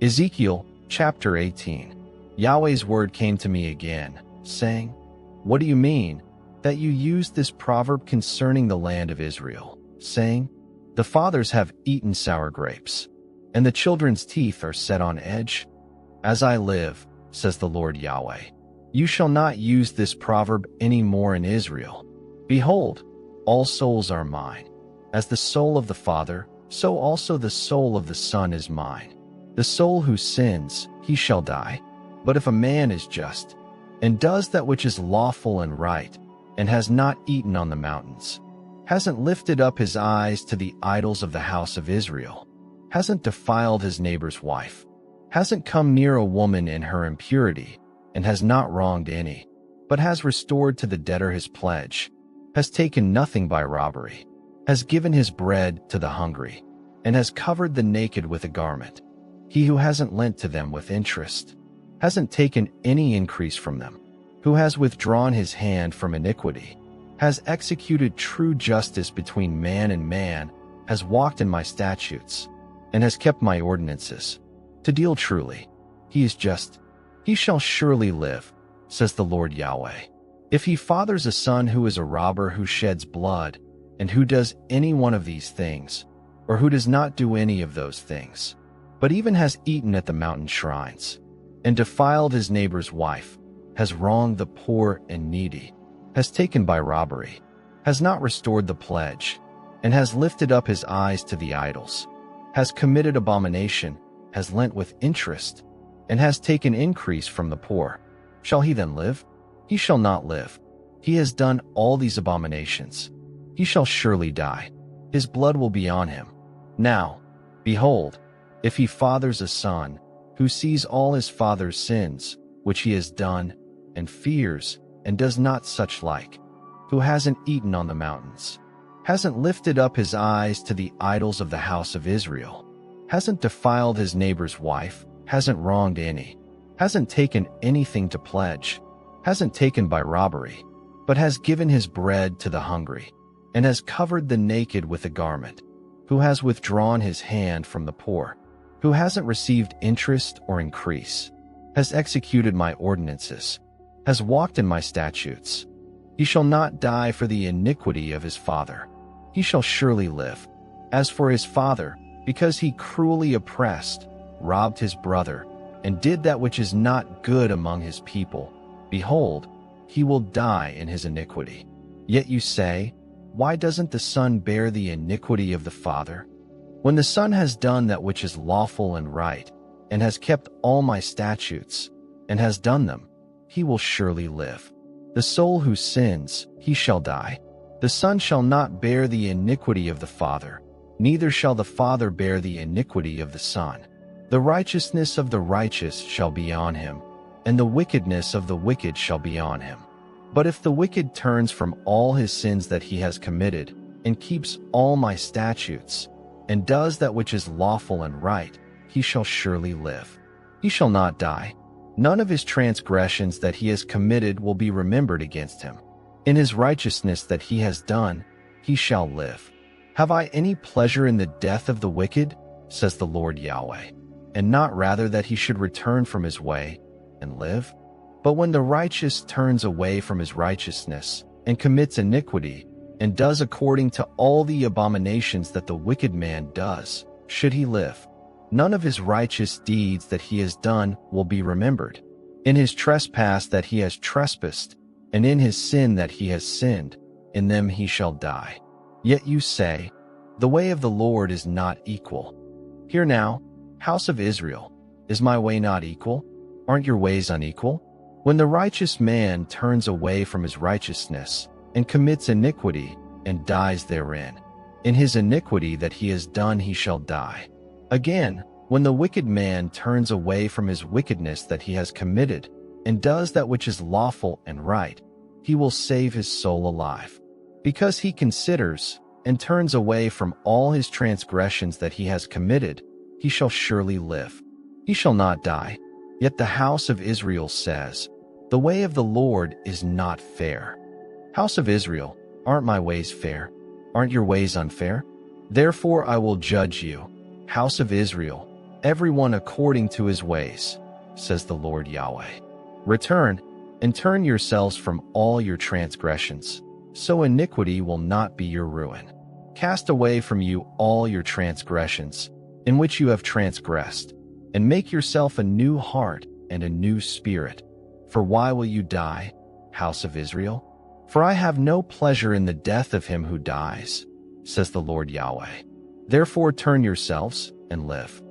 Ezekiel chapter 18. Yahweh's word came to me again, saying, "What do you mean that you used this proverb concerning the land of Israel, saying, 'The fathers have eaten sour grapes, and the children's teeth are set on edge'? As I live, says the Lord Yahweh, you shall not use this proverb any more in Israel. Behold, all souls are mine. As the soul of the Father, so also the soul of the Son is mine. The soul who sins, he shall die. But if a man is just, and does that which is lawful and right, and has not eaten on the mountains, hasn't lifted up his eyes to the idols of the house of Israel, hasn't defiled his neighbor's wife, hasn't come near a woman in her impurity, and has not wronged any, but has restored to the debtor his pledge, has taken nothing by robbery, has given his bread to the hungry, and has covered the naked with a garment, he who hasn't lent to them with interest, hasn't taken any increase from them, who has withdrawn his hand from iniquity, has executed true justice between man and man, has walked in my statutes, and has kept my ordinances, to deal truly, he is just, he shall surely live, says the Lord Yahweh. If he fathers a son who is a robber, who sheds blood, and who does any one of these things, or who does not do any of those things, but even has eaten at the mountain shrines, and defiled his neighbor's wife, has wronged the poor and needy, has taken by robbery, has not restored the pledge, and has lifted up his eyes to the idols, has committed abomination, has lent with interest, and has taken increase from the poor, shall he then live? He shall not live. He has done all these abominations. He shall surely die. His blood will be on him. Now, behold, if he fathers a son, who sees all his father's sins, which he has done, and fears, and does not such like, who hasn't eaten on the mountains, hasn't lifted up his eyes to the idols of the house of Israel, hasn't defiled his neighbor's wife, hasn't wronged any, hasn't taken anything to pledge, hasn't taken by robbery, but has given his bread to the hungry, and has covered the naked with a garment, who has withdrawn his hand from the poor, who hasn't received interest or increase, has executed my ordinances, has walked in my statutes. He shall not die for the iniquity of his father. He shall surely live. As for his father, because he cruelly oppressed, robbed his brother, and did that which is not good among his people, behold, he will die in his iniquity. Yet you say, why doesn't the son bear the iniquity of the father? When the son has done that which is lawful and right, and has kept all my statutes, and has done them, he will surely live. The soul who sins, he shall die. The son shall not bear the iniquity of the father, neither shall the father bear the iniquity of the son. The righteousness of the righteous shall be on him, and the wickedness of the wicked shall be on him. But if the wicked turns from all his sins that he has committed, and keeps all my statutes, and does that which is lawful and right, he shall surely live. He shall not die. None of his transgressions that he has committed will be remembered against him. In his righteousness that he has done, he shall live. Have I any pleasure in the death of the wicked, says the Lord Yahweh, and not rather that he should return from his way and live? But when the righteous turns away from his righteousness, and commits iniquity, and does according to all the abominations that the wicked man does, should he live? None of his righteous deeds that he has done will be remembered. In his trespass that he has trespassed, and in his sin that he has sinned, in them he shall die. Yet you say, the way of the Lord is not equal. Hear now, house of Israel, is my way not equal? Aren't your ways unequal? When the righteous man turns away from his righteousness, and commits iniquity, and dies therein, in his iniquity that he has done he shall die. Again, when the wicked man turns away from his wickedness that he has committed, and does that which is lawful and right, he will save his soul alive. Because he considers, and turns away from all his transgressions that he has committed, he shall surely live. He shall not die. Yet the house of Israel says, the way of the Lord is not fair. House of Israel, aren't my ways fair? Aren't your ways unfair? Therefore I will judge you, house of Israel, everyone according to his ways, says the Lord Yahweh. Return and turn yourselves from all your transgressions, so iniquity will not be your ruin. Cast away from you all your transgressions, in which you have transgressed, and make yourself a new heart and a new spirit. For why will you die, house of Israel? For I have no pleasure in the death of him who dies, says the Lord Yahweh. Therefore turn yourselves and live.